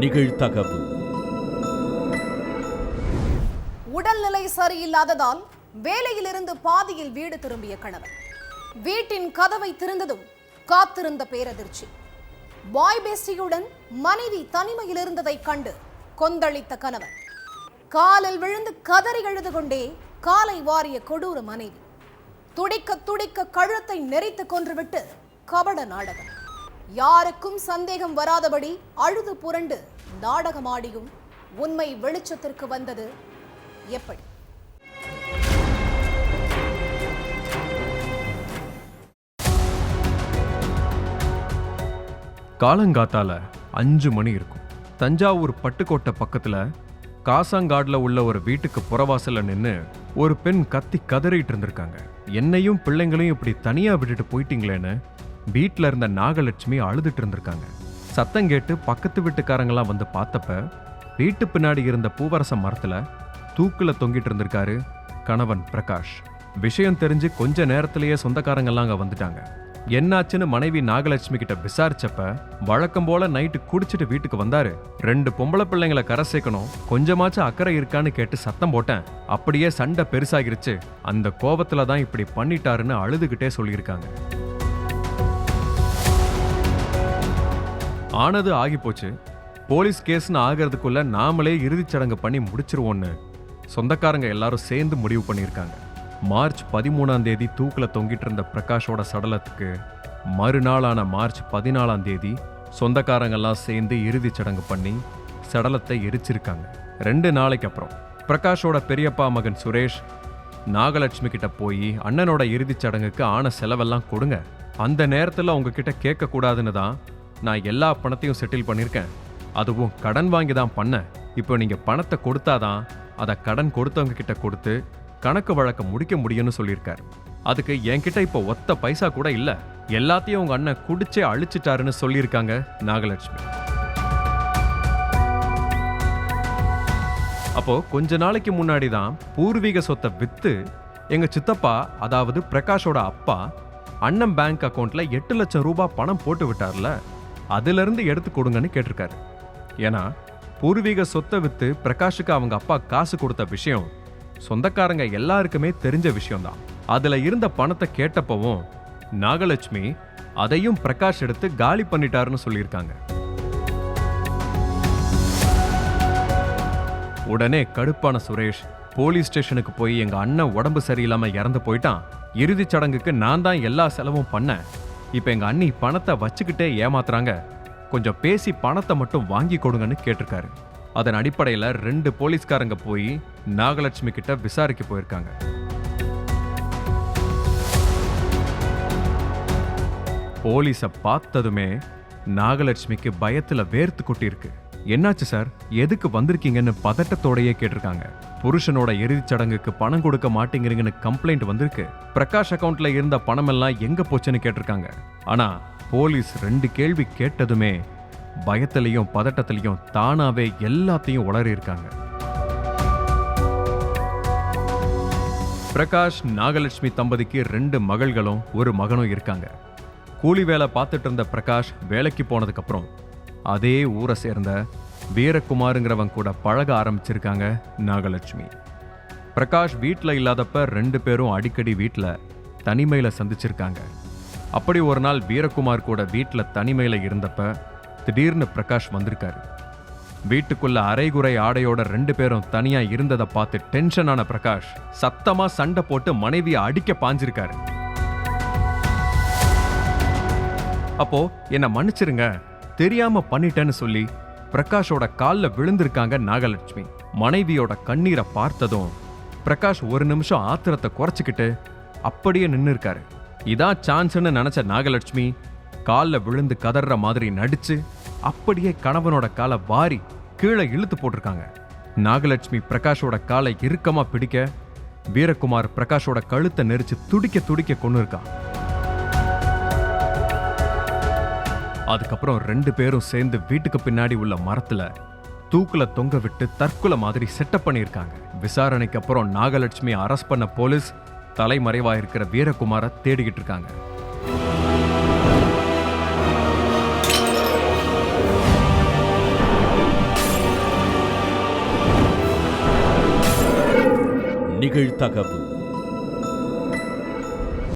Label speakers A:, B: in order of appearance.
A: நிகழ்தகவு.
B: உடல்நிலை சரியில்லாததால் வேலையிலிருந்து பாதியில் வீடு திரும்பிய கணவன். வீட்டின் கதவை திறந்ததும் காத்திருந்த பேரதிர்ச்சி. பாய் பேஸ்டியுடன் மனைவி தனிமையில் இருந்ததை கண்டு கொந்தளித்த கணவன். காலில் விழுந்து கதறி அழுது கொண்டே காலை வாரிய கொடூர மனைவி. துடிக்க துடிக்க கழுத்தை நெரித்து கொன்றுவிட்டு கபட நாடகம். யாருக்கும் சந்தேகம் வராதபடி அழுது புரண்டு நாடகமாடியும் உண்மை வெளிச்சத்திற்கு வந்தது எப்படி?
C: காலங்காத்தால 5 மணி இருக்கும். தஞ்சாவூர் பட்டுக்கோட்டை பக்கத்துல காசாங்காடுல உள்ள ஒரு வீட்டுக்கு புறவாசல்ல நின்று ஒரு பெண் கத்தி கதறிட்டு இருந்திருக்காங்க. என்னையும் பிள்ளைங்களையும் இப்படி தனியா விட்டுட்டு போயிட்டீங்களேன்னு வீட்டுல இருந்த நாகலட்சுமி அழுதுட்டு இருந்திருக்காங்க. சத்தம் கேட்டு பக்கத்து வீட்டுக்காரங்களாம் வந்து பார்த்தப்ப வீட்டு பின்னாடி இருந்த பூவரச மரத்துல தூக்குல தொங்கிட்டு இருந்திருக்காரு கணவன் பிரகாஷ். விஷயம் தெரிஞ்சு கொஞ்ச நேரத்திலேயே சொந்தக்காரங்கெல்லாம் அங்க வந்துட்டாங்க. என்னாச்சுன்னு மனைவி நாகலட்சுமி கிட்ட விசாரிச்சப்ப வழக்கம் போல நைட்டு குடிச்சிட்டு வீட்டுக்கு வந்தாரு. 2 பொம்பளை பிள்ளைங்களை கரை சேர்க்கணும், கொஞ்சமாச்சும் அக்கறை இருக்கான்னு கேட்டு சத்தம் போட்டேன். அப்படியே சண்டை பெருசாகிருச்சு. அந்த கோபத்துல தான் இப்படி பண்ணிட்டாருன்னு அழுதுகிட்டே சொல்லியிருக்காங்க. ஆனது ஆகி போச்சு. போலீஸ் கேஸ்னு ஆகிறதுக்குள்ள நாமளே இறுதிச் சடங்கு பண்ணி முடிச்சிருவோன்னு சொந்தக்காரங்க எல்லாரும் சேர்ந்து முடிவு பண்ணியிருக்காங்க. மார்ச் 13ஆம் தேதி தூக்குல தொங்கிட்டு இருந்த பிரகாஷோட சடலத்துக்கு மறுநாளான மார்ச் 14ஆம் தேதி சொந்தக்காரங்கெல்லாம் சேர்ந்து இறுதிச் சடங்கு பண்ணி சடலத்தை எரிச்சிருக்காங்க. 2 நாளைக்கு அப்புறம் பிரகாஷோட பெரியப்பா மகன் சுரேஷ் நாகலட்சுமி கிட்ட போய் அண்ணனோட இறுதிச் சடங்குக்கு ஆன செலவெல்லாம் கொடுங்க, அந்த நேரத்தில் உங்ககிட்ட கேட்கக்கூடாதுன்னு தான் நான் எல்லா பணத்தையும் செட்டில் பண்ணியிருக்கேன், அதுவும் கடன் வாங்கி தான் பண்ணேன். இப்போ நீங்கள் பணத்தை கொடுத்தாதான் அதை கடன் கொடுத்தவங்க கிட்ட கொடுத்து கணக்கு வழக்க முடிக்க முடியும்னு சொல்லியிருக்காரு. அதுக்கு என்கிட்ட இப்போ ஒத்த பைசா கூட இல்லை, எல்லாத்தையும் உங்க அண்ணன் குடிச்சே அழிச்சிட்டாருன்னு சொல்லியிருக்காங்க நாகலட்சுமி. அப்போ கொஞ்ச நாளைக்கு முன்னாடி தான் பூர்வீக சொத்தை வித்து எங்க சித்தப்பா, அதாவது பிரகாஷோட அப்பா, அண்ணன் பேங்க் அக்கௌண்ட்ல 8 லட்சம் ரூபாய் பணம் போட்டு விட்டார்ல, அதுல இருந்து எடுத்து கொடுங்கன்னு கேட்டிருக்காரு. ஏன்னா பூர்வீக சொத்தை வித்து பிரகாஷுக்கு அவங்க அப்பா காசு கொடுத்த விஷயம் சொந்தக்காரங்க எல்லாருக்குமே தெரிஞ்ச விஷயம்தான். அதுல இருந்த பணத்தை கேட்டப்பவும் நாகலட்சுமி அதையும் பிரகாஷ் எடுத்து காலி பண்ணிட்டாருன்னு சொல்லியிருக்காங்க. உடனே கடுப்பான சுரேஷ் போலீஸ் ஸ்டேஷனுக்கு போய் எங்க அண்ணன் உடம்பு சரியில்லாம இறந்து போயிட்டான், இறுதிச் சடங்குக்கு நான் தான் எல்லா செலவும் பண்ணேன், இப்ப எங்க அண்ணி பணத்தை வச்சுக்கிட்டே ஏமாத்துறாங்க, கொஞ்சம் பேசி பணத்தை மட்டும் வாங்கி கொடுங்கன்னு கேட்டிருக்காரு. அதன் அடிப்படையில் 2 போலீஸ்காரங்க போய் நாகலட்சுமி கிட்ட விசாரிக்க போயிருக்காங்க. போலீஸ பார்த்ததுமே நாகலட்சுமிக்கு பயத்துல வேர்த்து கொட்டிருக்கு. என்னாச்சு சார், எதுக்கு வந்திருக்கீங்கன்னு பதட்டத்தோடையே கேட்டிருக்காங்க. புருஷனோட இறுதிச் சடங்குக்கு பணம் கொடுக்க மாட்டேங்கிறீங்கன்னு கம்ப்ளைண்ட் வந்திருக்கு. பிரகாஷ் அக்கவுண்ட்ல இருந்த பணமெல்லாம் எங்க போச்சுன்னு கேட்டிருக்காங்க. ஆனா போலீஸ் 2 கேள்வி கேட்டதுமே பயத்திலையும் பதட்டத்திலையும் தானாவே எல்லாத்தையும் உளறி இருக்காங்க. பிரகாஷ் நாகலட்சுமி தம்பதிக்கு 2 மகள்களும் 1 மகனும் இருக்காங்க. கூலி வேலை பார்த்துட்டு இருந்த பிரகாஷ் வேலைக்கு போனதுக்கு அப்புறம் அதே ஊரை சேர்ந்த வீரகுமாருங்கிறவங்க கூட பழக ஆரம்பிச்சிருக்காங்க நாகலட்சுமி. பிரகாஷ் வீட்டில் இல்லாதப்ப 2 பேரும் அடிக்கடி வீட்டில் தனிமையில சந்திச்சிருக்காங்க. அப்படி ஒரு நாள் வீரகுமார் கூட வீட்டில் தனிமையில இருந்தப்ப திடீர்னு பிரகாஷ் வந்திருக்காரு. வீட்டுக்குள்ள அரைகுறை ஆடையோட 2 பேரும் தனியா இருந்ததை பார்த்து டென்ஷனான பிரகாஷ் சத்தமா சண்டை போட்டு மனைவியை அடிக்க பாஞ்சிருக்காரு. அப்போ என்ன மன்னிச்சிருங்க, தெரியாம பண்ணிட்டேன்னு சொல்லி பிரகாஷோட காலில் விழுந்திருக்காங்க நாகலட்சுமி. மனைவியோட கண்ணீரை பார்த்ததும் பிரகாஷ் 1 நிமிஷம் ஆத்திரத்தை குறைச்சிக்கிட்டு அப்படியே நின்று இருக்காரு. இதான் சான்ஸ்ன்னு நினைச்ச நாகலட்சுமி காலில் விழுந்து கதற மாதிரி நடிச்சு அப்படியே கணவனோட காலை வாரி கீழே இழுத்து போட்டிருக்காங்க. நாகலட்சுமி பிரகாஷோட காலை இறுக்கமா பிடிக்க வீரகுமார் பிரகாஷோட கழுத்தை நெரிச்சு துடிக்க துடிக்க கொண்டு இருக்கான். அதுக்கப்புறம் 2 பேரும் சேர்ந்து வீட்டுக்கு பின்னாடி உள்ள மரத்துல தூக்குல தொங்க விட்டு தற்கொலை மாதிரி செட்டப் பண்ணியிருக்காங்க. விசாரணைக்கு அப்புறம் நாகலட்சுமி அரெஸ்ட் பண்ண போலீஸ் தலைமறைவா இருக்கிற வீரகுமாரை தேடிக்கிட்டு இருக்காங்க.
A: நிகழ்தகவு.